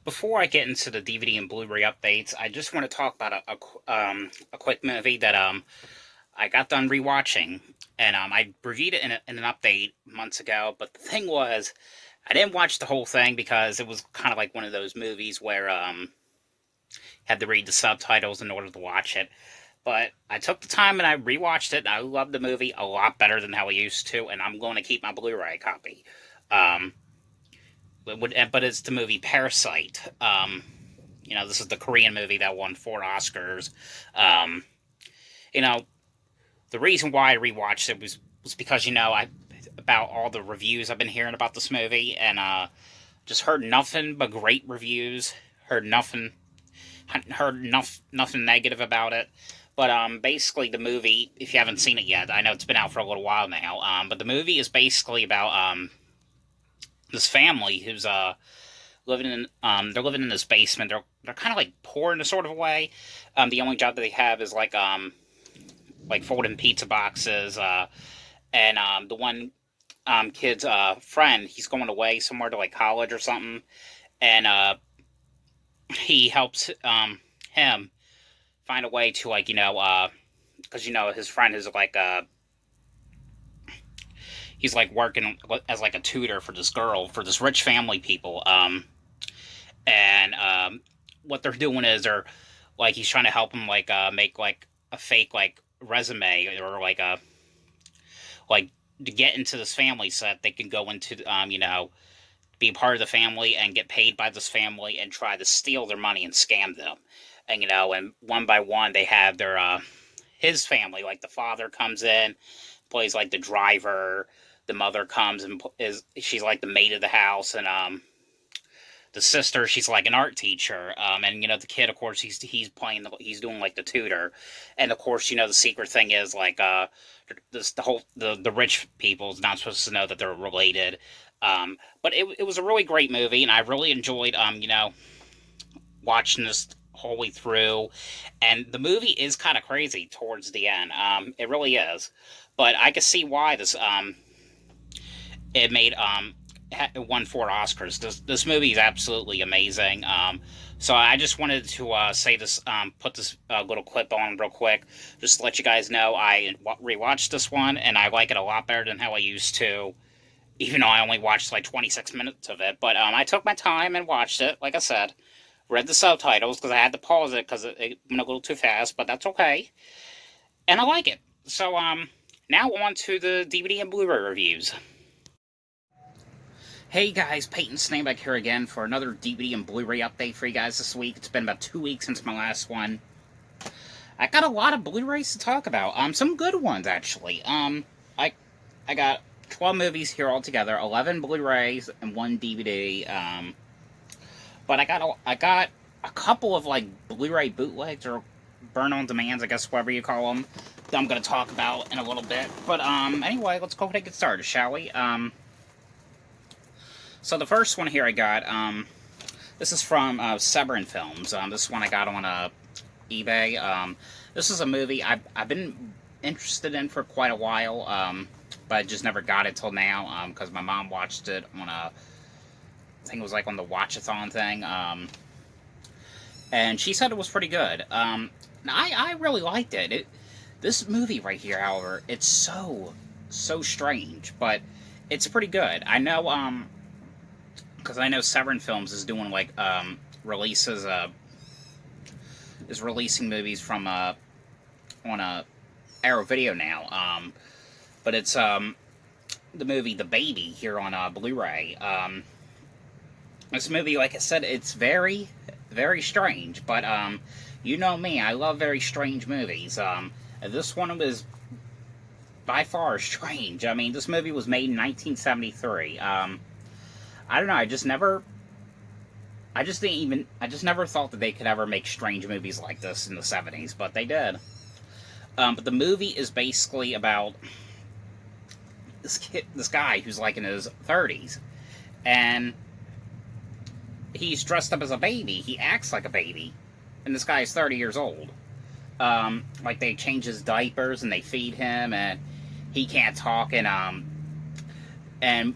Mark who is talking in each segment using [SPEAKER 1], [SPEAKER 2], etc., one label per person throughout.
[SPEAKER 1] Before I get into the DVD and Blu-ray updates, I just want to talk about a quick movie that I got done rewatching, and I reviewed it in an update months ago. But the thing was, I didn't watch the whole thing because it was kind of like one of those movies where had to read the subtitles in order to watch it. But I took the time and I rewatched it, and I loved the movie a lot better than how I used to, and I'm going to keep my Blu-ray copy. Um, but it's the movie Parasite. This is the Korean movie that won 4 Oscars. Um, you know, the reason why I rewatched it was because I about all the reviews I've been hearing about this movie, and just heard nothing but great reviews. Heard nothing negative about it. But basically, the movie, if you haven't seen it yet, I know it's been out for a little while now. But the movie is basically about this family who's they're living in this basement. They're kind of like poor in a sort of way. The only job that they have is like folding pizza boxes. And the one kid's friend, he's going away somewhere to like college or something, and he helps him find a way to because his friend is he's like working as like a tutor for this girl, for this rich family people. And what they're doing is he's trying to help him make like a fake like resume, or like to get into this family so that they can go into be part of the family and get paid by this family and try to steal their money and scam them. And one by one they have their his family, like the father comes in, plays like the driver. The mother comes and she's like the maid of the house, and the sister, she's like an art teacher, and the kid, of course, he's doing like the tutor. And of course, the secret thing is the rich people's not supposed to know that they're related. But it was a really great movie, and I really enjoyed watching this whole way through. And the movie is kind of crazy towards the end. It really is. But I can see why it won 4 Oscars. This movie is absolutely amazing. So I just wanted to say this, put this little clip on real quick, just to let you guys know I rewatched this one, and I like it a lot better than how I used to, even though I only watched like 26 minutes of it. But I took my time and watched it, like I said, read the subtitles because I had to pause it because it went a little too fast, but that's okay. And I like it. So now on to the DVD and Blu-ray reviews. Hey guys, Peyton Snakeback here again for another DVD and Blu-ray update for you guys this week. It's been about 2 weeks since my last one. I got a lot of Blu-rays to talk about. Some good ones actually. I got 12 movies here altogether, 11 Blu-rays and 1 DVD. But I got a couple of like Blu-ray bootlegs or burn on demands, I guess, whatever you call them, that I'm gonna talk about in a little bit. But anyway, let's go ahead and get started, shall we? So the first one here I got, this is from Severin Films. This one I got on eBay. This is a movie I've been interested in for quite a while, but I just never got it till now, because my mom watched it on I think it was like on the Watchathon thing, and she said it was pretty good. I really liked it. This movie right here, however, it's so strange, but it's pretty good. I know, because I know Severin Films is doing like is releasing movies from on Arrow Video now. But it's the movie The Baby here on Blu-ray. This movie, like I said, it's very strange. But you know me, I love very strange movies. This one was by far strange. I mean, this movie was made in 1973. I don't know, I just never thought that they could ever make strange movies like this in the 70s, but they did. But the movie is basically about this guy who's like in his 30s, and he's dressed up as a baby. He acts like a baby, and this guy is 30 years old. Like, they change his diapers, and they feed him, and he can't talk, and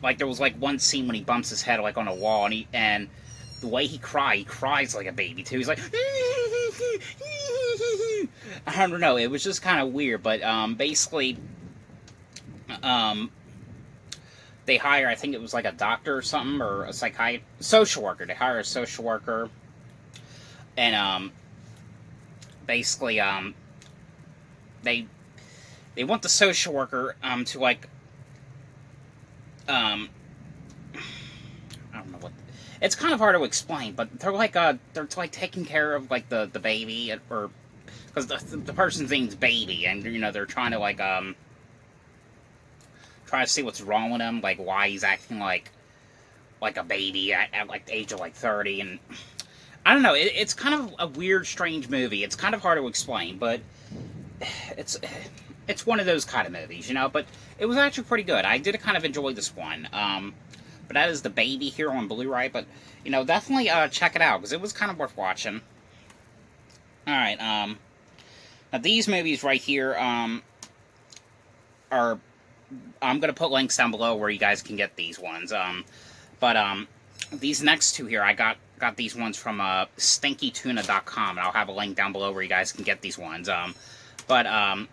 [SPEAKER 1] like, there was like one scene when he bumps his head like on a wall, and the way he cries like a baby too. He's like, I don't know. It was just kind of weird, but basically, they hire, I think it was like a doctor or something, or a social worker. They hire a social worker, and basically, they want the social worker to like I don't know what. It's kind of hard to explain, but they're like taking care of like the baby, or because the person's name's Baby, and they're trying to like try to see what's wrong with him, like why he's acting like a baby at like the age of like 30, and I don't know. It's kind of a weird, strange movie. It's kind of hard to explain, but it's one of those kind of movies, But it was actually pretty good. I did kind of enjoy this one. But that is The Baby here on Blu-ray. But definitely check it out because it was kind of worth watching. All right. Now these movies right here are. I'm gonna put links down below where you guys can get these ones. But these next two here, I got these ones from stinkytuna.com, and I'll have a link down below where you guys can get these ones. But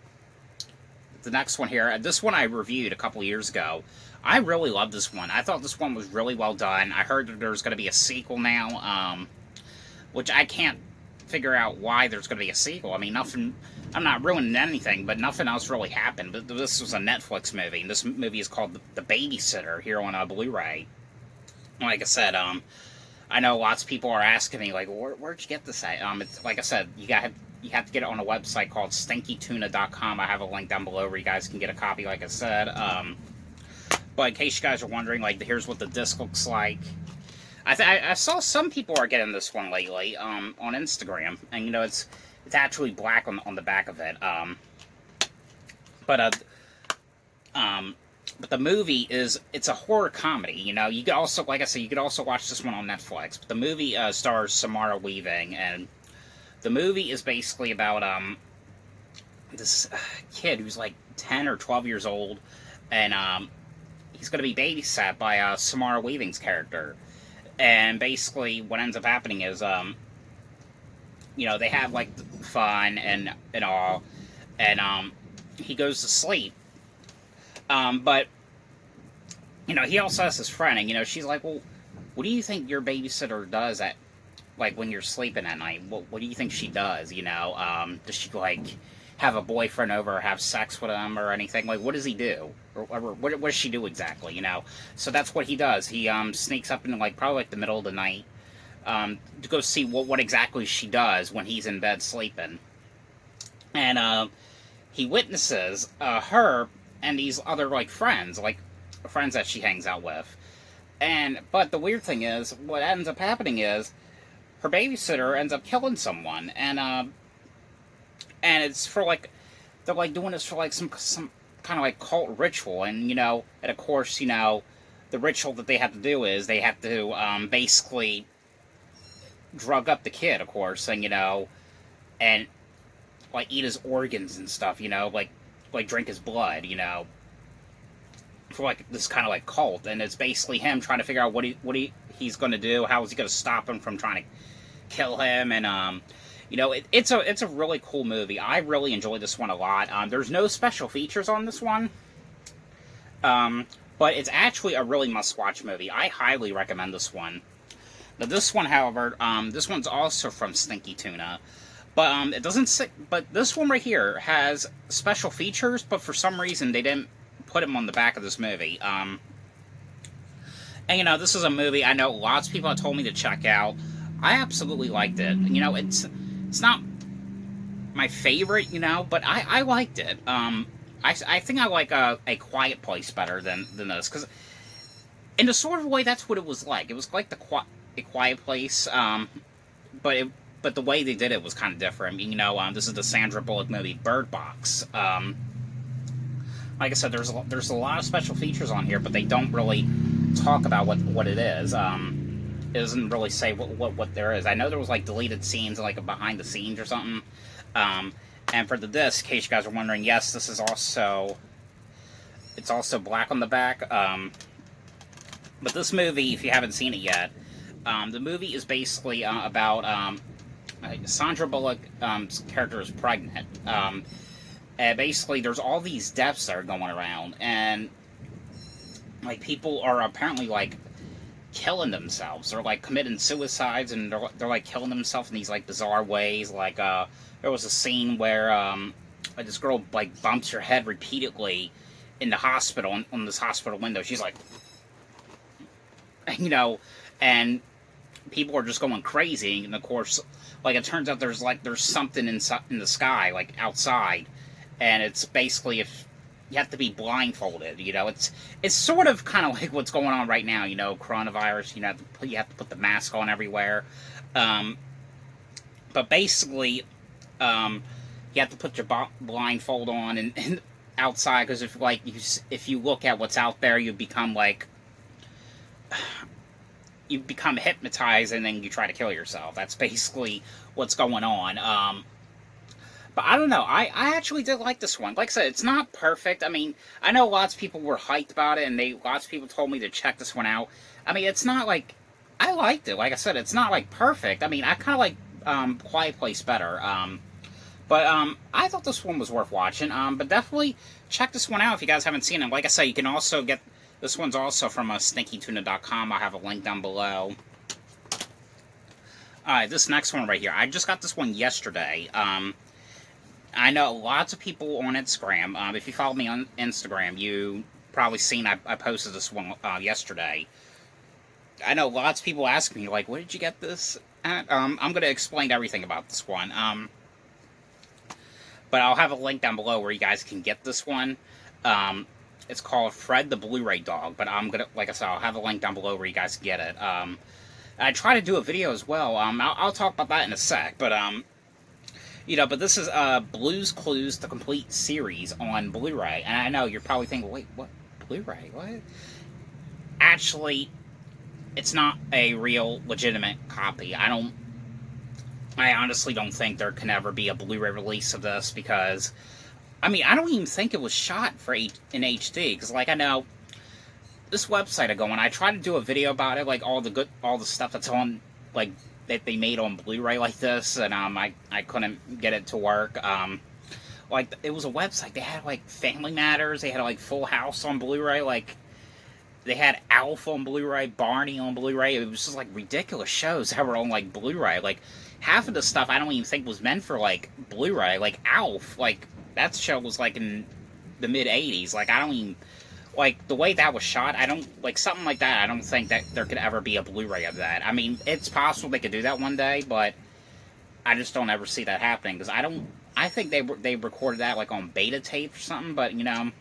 [SPEAKER 1] the next one here, this one I reviewed a couple years ago. I really love this one. I thought this one was really well done. I heard that there's going to be a sequel now, which I can't figure out why there's going to be a sequel. I mean, nothing. I'm not ruining anything, but nothing else really happened. But this was a Netflix movie, and this movie is called The Babysitter here on Blu-ray. Like I said, I know lots of people are asking me, like, where'd you get this at? It's, like I said, you have to get it on a website called stinkytuna.com. I have a link down below where you guys can get a copy, like I said. But in case you guys are wondering, like, here's what the disc looks like. I saw some people are getting this one lately on Instagram, and it's actually black on the back of it. But the movie it's a horror comedy. You could also, like I said, you could also watch this one on Netflix. But the movie stars Samara Weaving, and the movie is basically about this kid who's like 10 or 12 years old, and he's going to be babysat by Samara Weaving's character. And basically, what ends up happening is, they have like fun and all, and he goes to sleep. But he also has his friend, and she's like, "Well, what do you think your babysitter does at like when you're sleeping at night? What do you think she does? Does she like have a boyfriend over, or have sex with him, or anything? Like, what does he do, or what does she do exactly? So that's what he does. He sneaks up in like probably like the middle of the night to go see what exactly she does when he's in bed sleeping, and he witnesses her and these other like friends that she hangs out with. But the weird thing is, what ends up happening is her babysitter ends up killing someone, and it's for like, they're like doing this for like some kind of like cult ritual, and and of course the ritual that they have to do is they have to basically drug up the kid, of course, and and like eat his organs and stuff, like drink his blood, for like this kind of like cult. And it's basically him trying to figure out what he's going to do, how is he going to stop him from trying to kill him. And it's a really cool movie. I really enjoyed this one a lot. There's no special features on this one, but it's actually a really must-watch movie. I highly recommend this one. Now this one, however, this one's also from Stinky Tuna, but it doesn't say. But this one right here has special features, but for some reason they didn't put them on the back of this movie. And this is a movie I know lots of people have told me to check out. I absolutely liked it. It's not my favorite, but I liked it. I think I like A Quiet Place better than this, because in a sort of way that's what it was like. It was like A Quiet Place, but the way they did it was kind of different. This is the Sandra Bullock movie Bird Box. Like I said, there's a lot of special features on here, but they don't really talk about what it is. It doesn't really say what there is. I know there was like deleted scenes, like a behind the scenes or something. And for the disc, in case you guys are wondering, yes, this is also black on the back. But this movie, if you haven't seen it yet, The movie is basically about Sandra Bullock's character is pregnant. And basically, there's all these deaths that are going around, and like people are apparently like killing themselves. They're like committing suicides, and they're like killing themselves in these like bizarre ways. Like there was a scene where like this girl like bumps her head repeatedly in the hospital on this hospital window. She's like, you know, and people are just going crazy. And of course, like it turns out there's something in the sky, like outside, and it's basically if you have to be blindfolded. You know, it's sort of kind of like what's going on right now. You know, coronavirus. You know, you have to put the mask on everywhere. But basically, you have to put your blindfold on and outside, because if you look at what's out there, you become hypnotized, and then you try to kill yourself. That's basically what's going on. But I don't know. I actually did like this one. Like I said, it's not perfect. I mean, I know lots of people were hyped about it, and lots of people told me to check this one out. I mean, it's not like... I liked it. Like I said, it's not like perfect. I mean, I kind of like Quiet Place better. But I thought this one was worth watching. But definitely check this one out if you guys haven't seen it. Like I said, you can also get... This one's also from stinkytuna.com. I'll have a link down below. Alright, this next one right here. I just got this one yesterday. I know lots of people on Instagram. If you follow me on Instagram, you probably seen I posted this one yesterday. I know lots of people ask me, like, where did you get this at? I'm going to explain everything about this one. But I'll have a link down below where you guys can get this one. It's called Fred the Blu-ray Dog. But I'm going to, like I said, I'll have a link down below where you guys can get it. I try to do a video as well. I'll talk about that in a sec. But, you know, but this is Blue's Clues, the complete series on Blu-ray. And I know you're probably thinking, wait, what? Blu-ray? What? Actually, it's not a real, legitimate copy. I honestly don't think there can ever be a Blu-ray release of this, because, I mean, I don't even think it was shot in HD, because, like, I know, this website I go on, I try to do a video about it, like, all the stuff that's on, like, that they made on Blu-ray like this, and, I couldn't get it to work. Like, it was a website, they had, like, Family Matters, they had, like, Full House on Blu-ray, like, they had Alf on Blu-ray, Barney on Blu-ray. It was just, like, ridiculous shows that were on, like, Blu-ray. Like, half of the stuff I don't even think was meant for, like, Blu-ray. Like, Alf, like, that show was, like, in the mid-'80s. Like, I don't even... Like, the way that was shot, I don't... Like, something like that, I don't think that there could ever be a Blu-ray of that. I mean, it's possible they could do that one day, but I just don't ever see that happening. Because I think they recorded that, like, on beta tape or something, but, you know...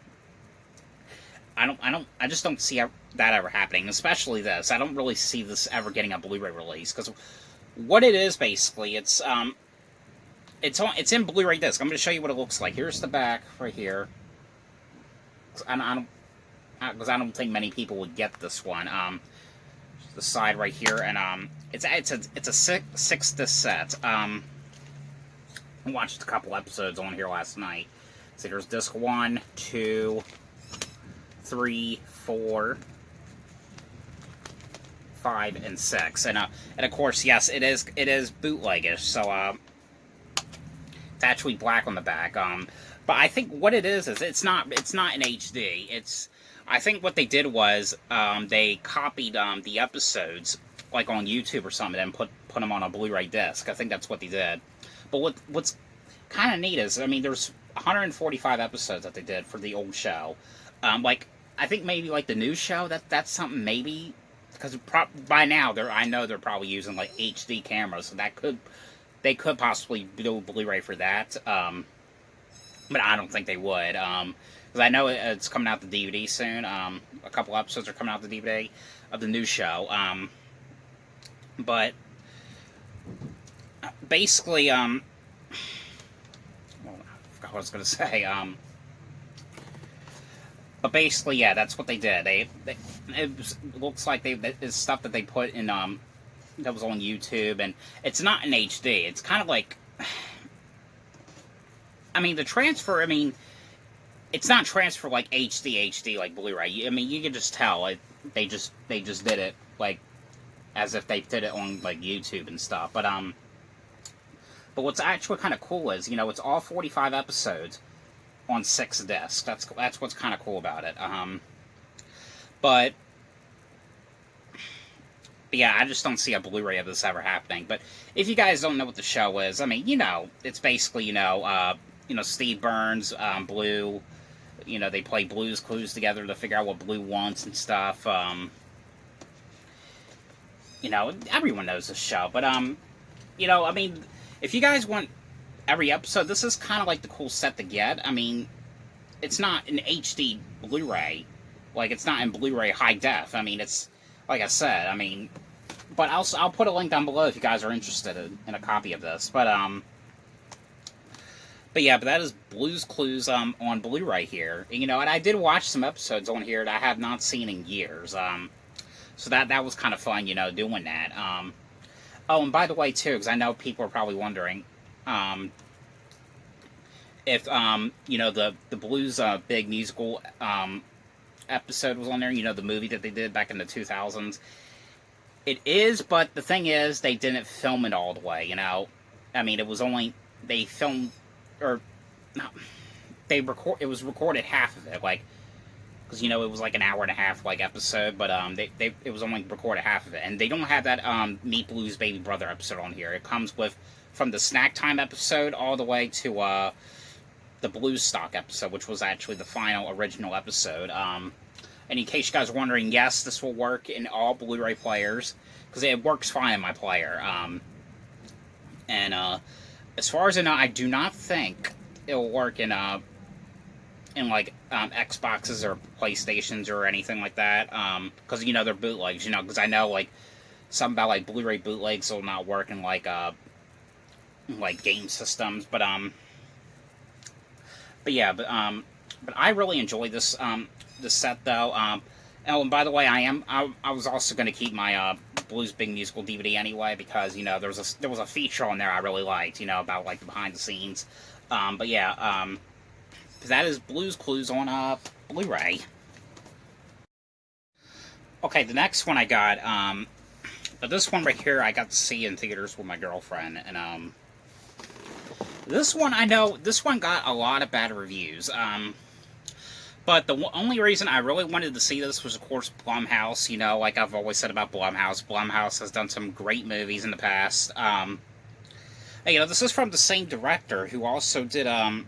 [SPEAKER 1] I just don't see that ever happening, especially this. I don't really see this ever getting a Blu-ray release, because what it is, basically, it's in Blu-ray disc. I'm going to show you what it looks like. Here's the back, right here. Because I don't think many people would get this one. The side right here, and it's a six disc set. I watched a couple episodes on here last night. So there's disc 1, 2, 3, 4, 5, and 6, and of course, yes, it is bootlegish. So it's actually black on the back. But I think what it is it's not in HD. I think what they did was they copied the episodes, like on YouTube or something, and put them on a Blu-ray disc. I think that's what they did. But what's kind of neat is, I mean, there's 145 episodes that they did for the old show. Like, I think maybe, like, the new show, that's something maybe, because by now, I know they're probably using, like, HD cameras, so they could possibly do a Blu-ray for that, but I don't think they would, because I know it's coming out the DVD soon. A couple episodes are coming out the DVD of the new show, but basically, well, I forgot what I was going to say. But basically, yeah, that's what they did. It looks like it's stuff that they put in, that was on YouTube, and it's not in HD. It's kind of like, I mean, the transfer, I mean, it's not transfer like HD like Blu-ray. I mean, you can just tell they just did it like as if they did it on like YouTube and stuff. But what's actually kind of cool is, you know, it's all 45 episodes on 6 discs. That's what's kind of cool about it. But yeah, I just don't see a Blu-ray of this ever happening. But if you guys don't know what the show is, I mean, you know, it's basically, you know, Steve Burns, Blue, you know, they play Blue's Clues together to figure out what Blue wants and stuff. You know, everyone knows this show. But, you know, I mean, if you guys want every episode, this is kind of like the cool set to get. I mean, it's not an HD Blu-ray. Like, it's not in Blu-ray high def. I mean, it's, like I said, I mean, but I'll put a link down below if you guys are interested in a copy of this. But yeah, but that is Blue's Clues on Blu-ray here. You know, and I did watch some episodes on here that I have not seen in years. So that was kind of fun, you know, doing that. Oh, and by the way, too, because I know people are probably wondering, if, you know, the Blues big musical episode was on there, you know, the movie that they did back in the 2000s. It is, but the thing is, they didn't film it all the way, you know. I mean, it was only, they filmed, or, no, it was recorded half of it, like, because, you know, it was like an hour and a half, like, episode, but, it was only recorded half of it, and they don't have that, Meet Blue's Baby Brother episode on here. It comes with, from the Snack Time episode all the way to, the Blues Stock episode, which was actually the final original episode. And in case you guys are wondering, yes, this will work in all Blu-ray players, because it works fine in my player. And as far as I know, I do not think it will work in like Xboxes or PlayStations or anything like that, because, you know, they're bootlegs, you know, because I know, like, something about, like, Blu-ray bootlegs will not work in, like game systems, but yeah, but I really enjoyed this set, though. Oh, and by the way, I was also going to keep my Blues Big Musical DVD anyway, because, you know, there was a feature on there I really liked, you know, about, like, the behind the scenes. But yeah, that is Blues Clues on Blu-ray. Okay, the next one I got, but this one right here I got to see in theaters with my girlfriend, and this one, I know, this one got a lot of bad reviews. But the only reason I really wanted to see this was, of course, Blumhouse. You know, like I've always said about Blumhouse. Blumhouse has done some great movies in the past. You know, this is from the same director who also did the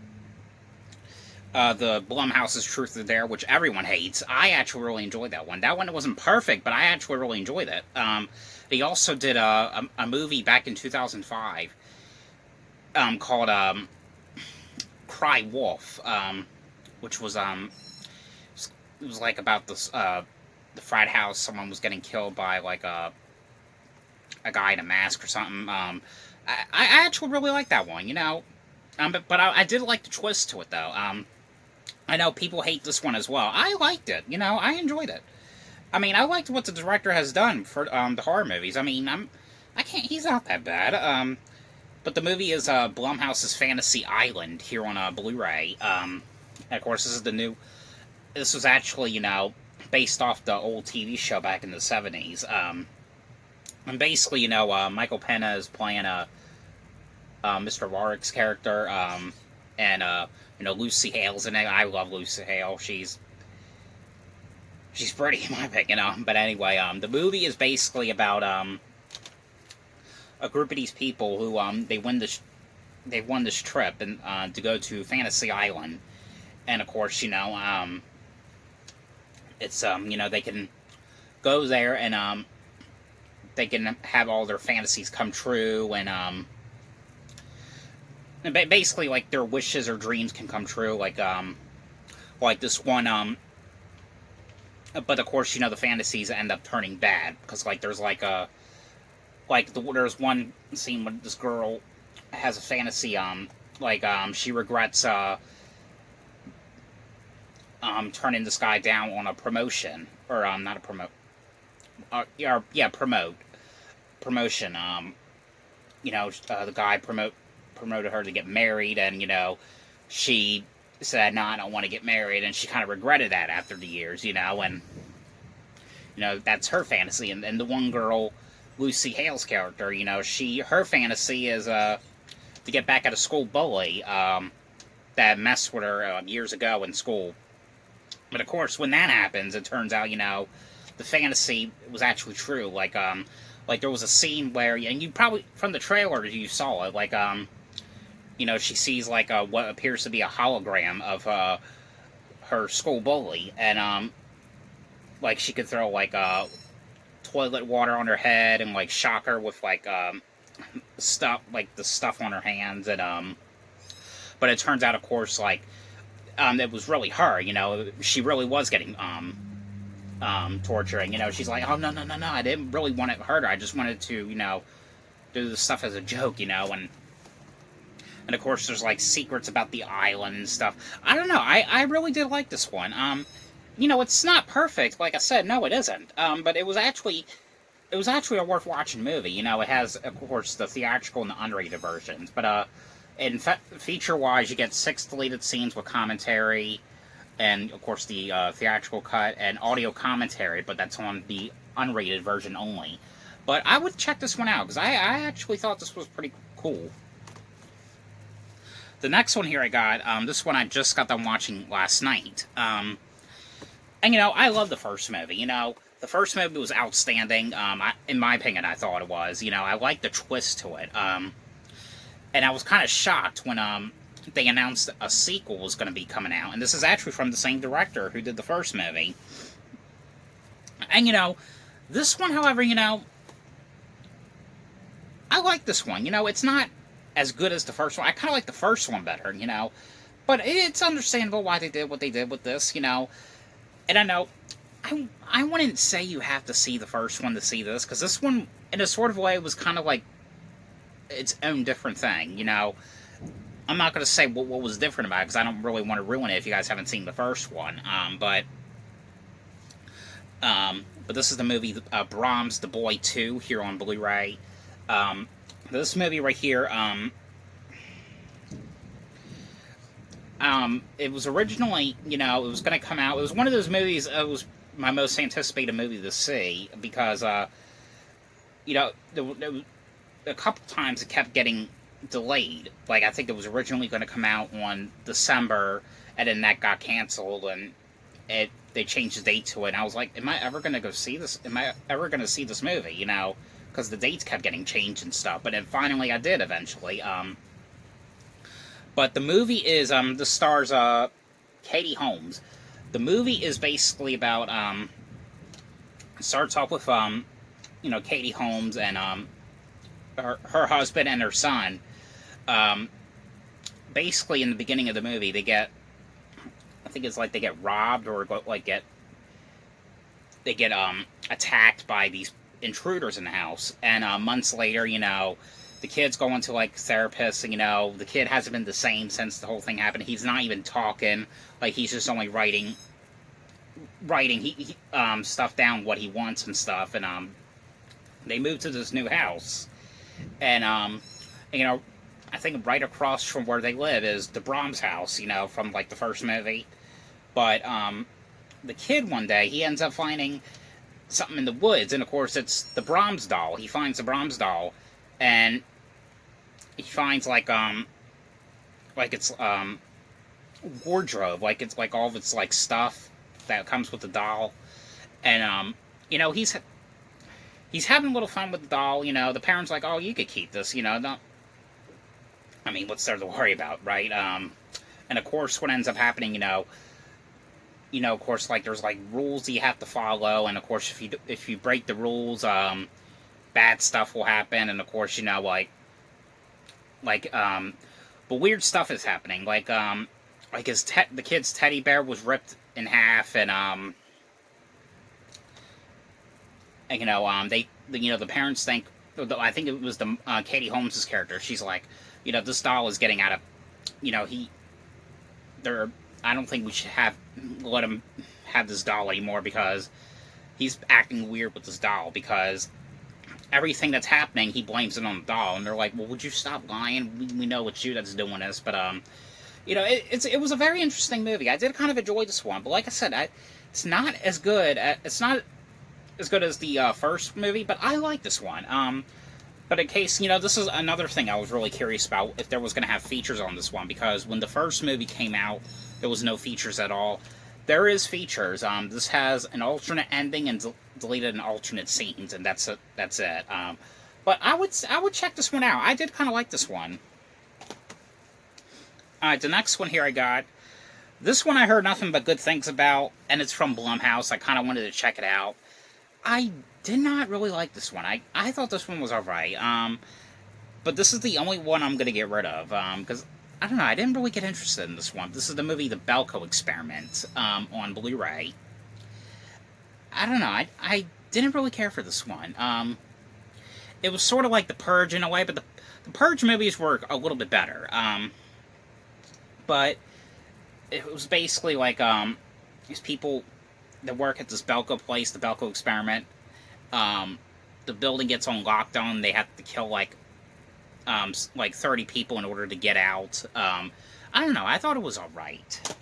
[SPEAKER 1] Blumhouse's Truth or Dare, which everyone hates. I actually really enjoyed that one. That one wasn't perfect, but I actually really enjoyed it. He also did a movie back in 2005 called Cry Wolf, which was it was like about this the frat house. Someone was getting killed by like a guy in a mask or something. I actually really liked that one, you know. But I did like the twist to it, though. I know people hate this one as well. I liked it, you know. I enjoyed it. I mean, I liked what the director has done for the horror movies. I mean, he's not that bad. But the movie is Blumhouse's Fantasy Island here on Blu-ray. And of course, this was actually, you know, based off the old TV show back in the 70s. And basically, you know, Michael Pena is playing Mr. Warwick's character, and you know, Lucy Hale's in it. I love Lucy Hale. She's pretty, in my opinion, but anyway, the movie is basically about a group of these people who they won this trip and to go to Fantasy Island, and of course, you know, it's you know, they can go there and they can have all their fantasies come true, and basically, like, their wishes or dreams can come true, like this one, but of course, you know, the fantasies end up turning bad, because, like, there's there's one scene when this girl has a fantasy, she regrets, turning this guy down on a promotion, or, not a promotion, you know, the guy promoted her to get married, and, you know, she said, no, I don't want to get married, and she kind of regretted that after the years, you know, and, you know, that's her fantasy, and the one girl Lucy Hale's character. Her fantasy is to get back at a school bully that messed with her years ago in school. But of course, when that happens, it turns out, the fantasy was actually true. Like there was a scene where, and you probably, from the trailer, you saw it, like, she sees, like, what appears to be a hologram of her school bully, and, like, she could throw, like, toilet water on her head and, like, shock her with, like, stuff, like, the stuff on her hands, and, but it turns out, of course, like, it was really her, she really was getting, torturing, she's like, oh, no, no, no, no, I didn't really want to hurt her, I just wanted to, do the stuff as a joke, and of course there's, like, secrets about the island and stuff. I don't know, I really did like this one. It's not perfect, like I said, no, it isn't, but it was actually a worth watching movie. It has, of course, the theatrical and the unrated versions, but, in feature-wise, you get 6 deleted scenes with commentary, and, of course, the theatrical cut, and audio commentary, but that's on the unrated version only. But I would check this one out, because I actually thought this was pretty cool. The next one here I got, this one I just got done watching last night. And, I love the first movie, The first movie was outstanding, in my opinion, I thought it was. I liked the twist to it, and I was kind of shocked when they announced a sequel was going to be coming out. And this is actually from the same director who did the first movie. And, this one, however, I like this one. It's not as good as the first one. I kind of like the first one better, But it's understandable why they did what they did with this, And I know, I wouldn't say you have to see the first one to see this, because this one, in a sort of way, was kind of like its own different thing, I'm not going to say what was different about it, because I don't really want to ruin it if you guys haven't seen the first one, but this is the movie Brahms the Boy 2 here on Blu-ray. This movie right here, it was originally, it was going to come out, it was one of those movies, it was my most anticipated movie to see, because, a couple times it kept getting delayed. Like, I think it was originally going to come out on December, and then that got canceled, and they changed the date to it, and I was like, am I ever going to go see this? Am I ever going to see this movie, Because the dates kept getting changed and stuff, but then finally I did eventually. But the movie is, the stars, Katie Holmes. The movie is basically about, starts off with, Katie Holmes and, her husband and her son. Basically, in the beginning of the movie, they get, I think it's like they get robbed, or they get attacked by these intruders in the house. And months later, the kid's going to, like, therapists, and, the kid hasn't been the same since the whole thing happened. He's not even talking, like, he's just only writing stuff down, what he wants and stuff, and they move to this new house. And, I think right across from where they live is the Brahms house, from, like, the first movie. But, the kid one day, he ends up finding something in the woods, and of course it's the Brahms doll. He finds the Brahms doll, and he finds, like it's, wardrobe, like, it's, like, all of its, like, stuff that comes with the doll. And, he's having a little fun with the doll, the parents like, oh, you could keep this, don't, I mean, what's there to worry about, right? And of course, what ends up happening, of course, like, there's, like, rules you have to follow, and of course, if you break the rules, bad stuff will happen, and of course, but weird stuff is happening, like the kid's teddy bear was ripped in half, and, the parents think, I think it was the, Katie Holmes' character, she's like, this doll is getting out of, I don't think we should let him have this doll anymore, because he's acting weird with this doll, because everything that's happening, he blames it on the doll, and they're like, well, would you stop lying? We know it's you that's doing this, but, it was a very interesting movie. I did kind of enjoy this one, but like I said, it's not as good, it's not as good as the first movie, but I like this one. But in case, this is another thing I was really curious about, if there was going to have features on this one, because when the first movie came out, there was no features at all. There is features. This has an alternate ending and deleted and alternate scenes, and that's it. But I would check this one out. I did kind of like this one. Alright, the next one here I got. This one I heard nothing but good things about, and it's from Blumhouse. I kind of wanted to check it out. I did not really like this one. I thought this one was alright. But this is the only one I'm going to get rid of. Because, I don't know, I didn't really get interested in this one. This is the movie The Bellco Experiment on Blu-ray. I don't know, I didn't really care for this one. It was sort of like The Purge in a way, but the Purge movies were a little bit better. But it was basically like these people that work at this Bellco place, the Bellco Experiment. The building gets on lockdown. They have to kill like 30 people in order to get out. I don't know. I thought it was all right.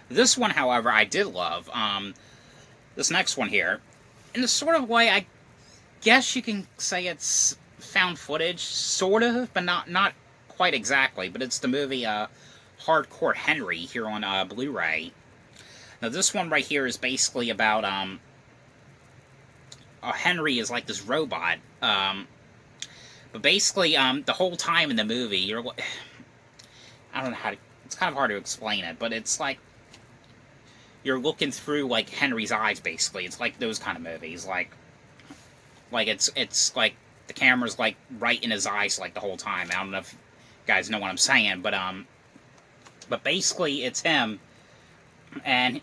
[SPEAKER 1] This one, however, I did love. This next one here, in a sort of way, I guess you can say it's found footage, sort of, but not quite exactly. But it's the movie Hardcore Henry here on Blu-ray. Now, this one right here is basically about Henry is like this robot. But basically, the whole time in the movie, you're... I don't know how to... It's kind of hard to explain it, but it's like... You're looking through, like, Henry's eyes, basically. It's like those kind of movies. Like it's like, the camera's, like, right in his eyes, like, the whole time. I don't know if you guys know what I'm saying, but basically, it's him, and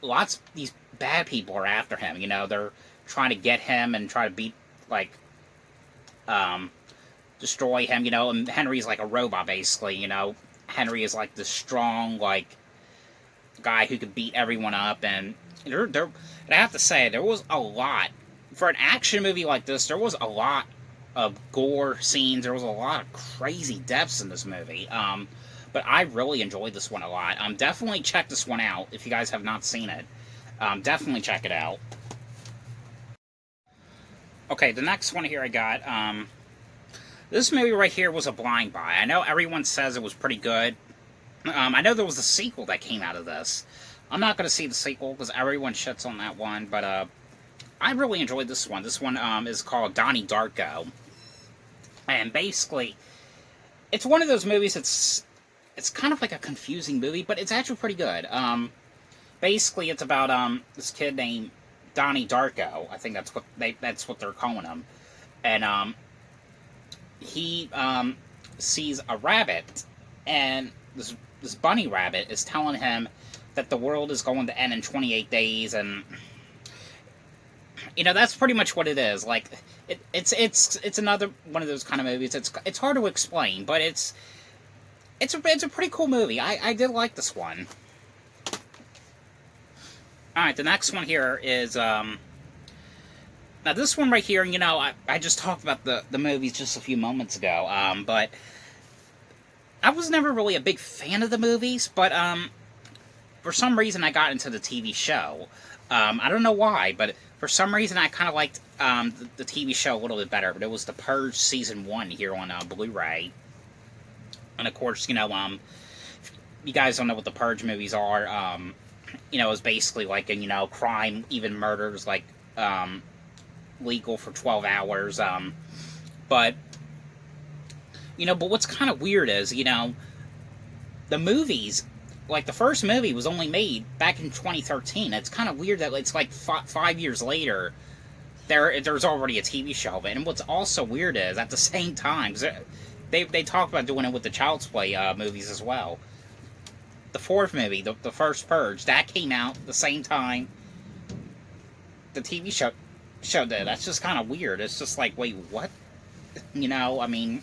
[SPEAKER 1] lots of these bad people are after him, they're trying to get him and try to beat, like, destroy him, and Henry's like a robot, basically, Henry is like this strong, like, guy who could beat everyone up, and and I have to say, there was a lot, for an action movie like this, there was a lot of gore scenes, there was a lot of crazy deaths in this movie, but I really enjoyed this one a lot. Definitely check this one out, if you guys have not seen it. Definitely check it out. Okay, the next one here I got, this movie right here was a blind buy. I know everyone says it was pretty good. I know there was a sequel that came out of this. I'm not going to see the sequel because everyone shits on that one, but I really enjoyed this one. This one is called Donnie Darko. And basically, it's one of those movies it's kind of like a confusing movie, but it's actually pretty good. Basically, it's about this kid named Donnie Darko. I think that's what they're calling him. And he sees a rabbit, and this bunny rabbit is telling him that the world is going to end in 28 days, and that's pretty much what it is. Like, it's another one of those kind of movies. It's hard to explain, but it's a pretty cool movie. I did like this one. Alright, the next one here is, now this one right here, I just talked about the movies just a few moments ago, but I was never really a big fan of the movies, but, for some reason I got into the TV show. I don't know why, but for some reason I kind of liked, the TV show a little bit better, but it was The Purge Season 1 here on, Blu-ray. And of course, you guys don't know what the Purge movies are, it's basically like a, crime, even murders, like, legal for 12 hours, but what's kind of weird is, the movies, like, the first movie was only made back in 2013, it's kind of weird that it's like 5 years later, there's already a TV show of it, and what's also weird is, at the same time, they talk about doing it with the Child's Play movies as well. The fourth movie, the first Purge, that came out the same time the TV show did. That's just kind of weird. It's just like, wait, what? I mean,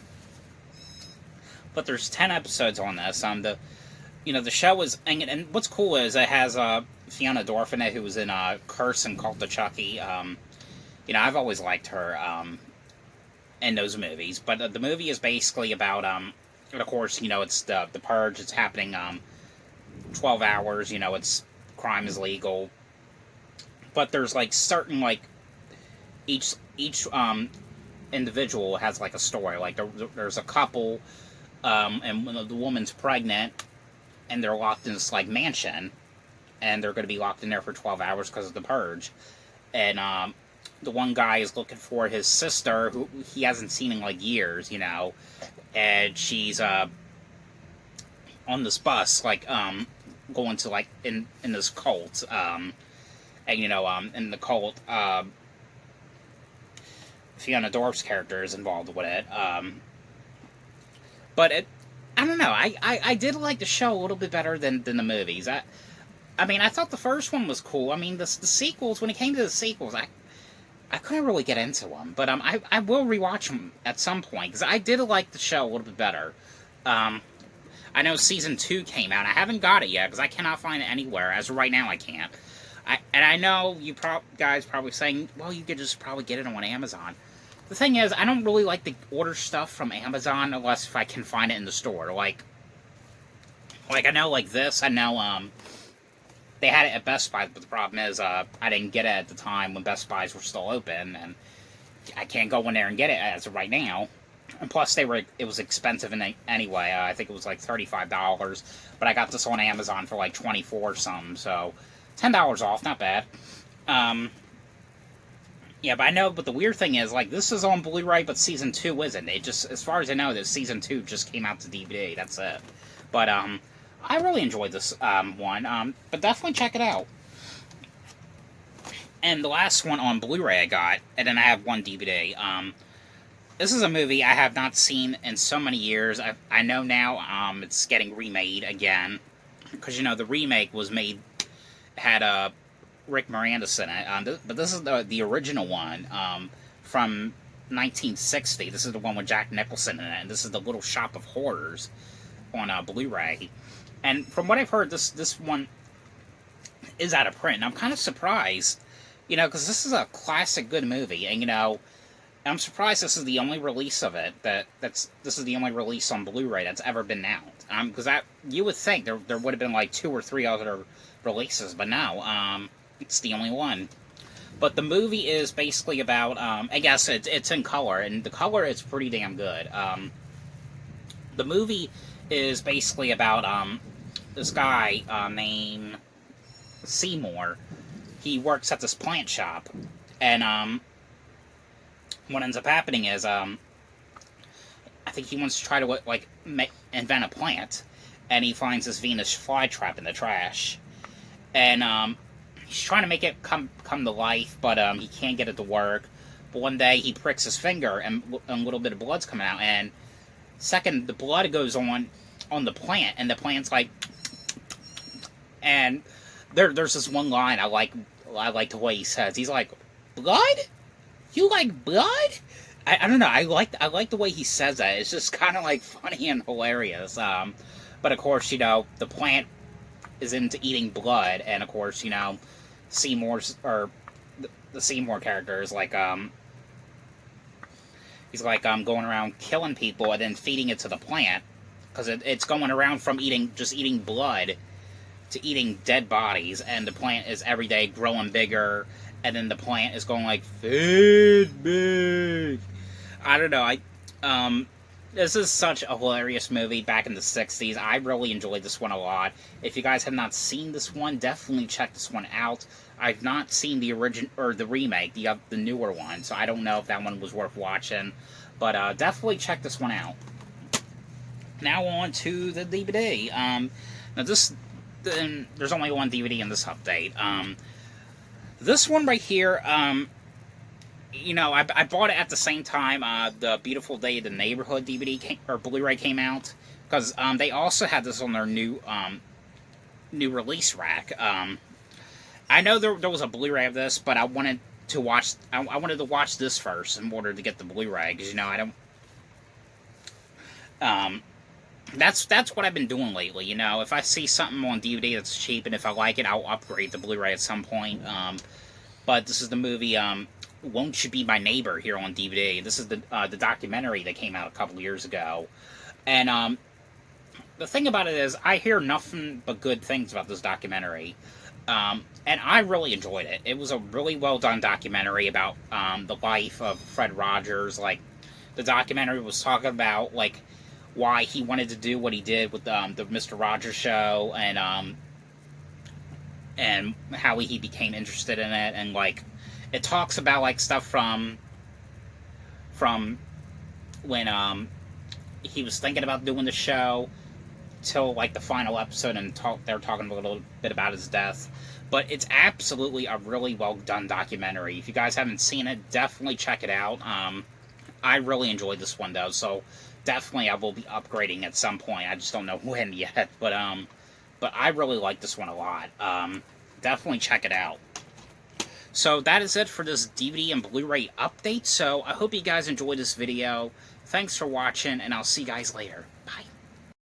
[SPEAKER 1] but there's 10 episodes on this. The show is, and what's cool is it has Fiona Dorff in it, who was in Curse and Cult of Chucky. I've always liked her in those movies. But the movie is basically about, of course, it's the Purge. It's happening 12 hours. It's crime is legal. but there's like certain like each individual has like a story. Like there's a couple, and when the woman's pregnant, and they're locked in this like mansion, and they're going to be locked in there for 12 hours because of the purge, and the one guy is looking for his sister, who he hasn't seen in like years, you know, and she's on this bus, like going to like in this cult, and you know, in the cult, Fiona Dorff's character is involved with it, but I don't know, I did like the show a little bit better than the movies. I mean, I thought the first one was cool. I mean, the sequels, when it came to the sequels, I couldn't really get into them, but I will rewatch them at some point, because I did like the show a little bit better. I know Season 2 came out. I haven't got it yet, because I cannot find it anywhere. As of right now, I can't. And I know you guys probably saying, well, you could just probably get it on Amazon. The thing is, I don't really like to order stuff from Amazon unless if I can find it in the store. Like I know, like this, I know, they had it at Best Buy, but the problem is, I didn't get it at the time when Best Buys were still open, and I can't go in there and get it as of right now. And plus, it was expensive anyway. I think it was like $35, but I got this on Amazon for like $24 something, so $10 off, not bad. Yeah, but I know, but the weird thing is, like, this is on Blu-ray, but Season 2 isn't. It just, as far as I know, that Season 2 just came out to DVD, that's it. But, I really enjoyed this one, but definitely check it out. And the last one on Blu-ray I got, and then I have one DVD. This is a movie I have not seen in so many years. I know now it's getting remade again, because, you know, the remake was made, had Rick Moranis in it, but this is the original one from 1960. This is the one with Jack Nicholson in it, and this is the Little Shop of Horrors on Blu-ray. And from what I've heard, this one is out of print. And I'm kind of surprised, you know, because this is a classic good movie. And, you know, I'm surprised this is the only release of it. This is the only release on Blu-ray that's ever been out. Because you would think there would have been like 2 or 3 other releases. But no, it's the only one. But the movie is basically about, I guess it's in color. And the color is pretty damn good. The movie is basically about this guy named Seymour. He works at this plant shop, and what ends up happening is I think he wants to try to like invent a plant, and he finds this Venus flytrap in the trash, and he's trying to make it come to life, but he can't get it to work. But one day he pricks his finger, and a little bit of blood's coming out, and second, the blood goes on the plant, and the plant's like, and there's this one line I like the way he says. He's like, "Blood? You like blood?" I don't know. I like the way he says that. It's just kind of like funny and hilarious. But of course, you know, the plant is into eating blood, and of course, you know, the Seymour character is like he's like going around killing people and then feeding it to the plant, because it's going around from just eating blood to eating dead bodies, and the plant is every day growing bigger, and then the plant is going like, feed me. I don't know. This is such a hilarious movie back in the 60s. I really enjoyed this one a lot. If you guys have not seen this one, definitely check this one out. I've not seen the original or the remake, the newer one, so I don't know if that one was worth watching. But definitely check this one out. Now on to the DVD. Now there's only one DVD in this update. This one right here, you know, I bought it at the same time the Beautiful Day in the Neighborhood DVD or Blu-ray came out, because they also had this on their new release rack. I know there was a Blu-ray of this, but I wanted to watch this first in order to get the Blu-ray, because, you know, I don't. That's what I've been doing lately. You know, if I see something on DVD that's cheap, and if I like it, I'll upgrade the Blu-ray at some point. But this is the movie Won't You Be My Neighbor here on DVD. This is the documentary that came out a couple years ago. And the thing about it is, I hear nothing but good things about this documentary. And I really enjoyed it. It was a really well done documentary about the life of Fred Rogers. Like, the documentary was talking about like why he wanted to do what he did with the Mister Rogers show, and how he became interested in it, and like it talks about like stuff from when he was thinking about doing the show till like the final episode, and they're talking a little bit about his death. But it's absolutely a really well done documentary. If you guys haven't seen it, definitely check it out. I really enjoyed this one though, so definitely I will be upgrading at some point. I just don't know when yet, but I really like this one a lot. Definitely check it out. So that is it for this DVD and Blu-ray update. So I hope you guys enjoyed this video. Thanks for watching, and I'll see you guys later.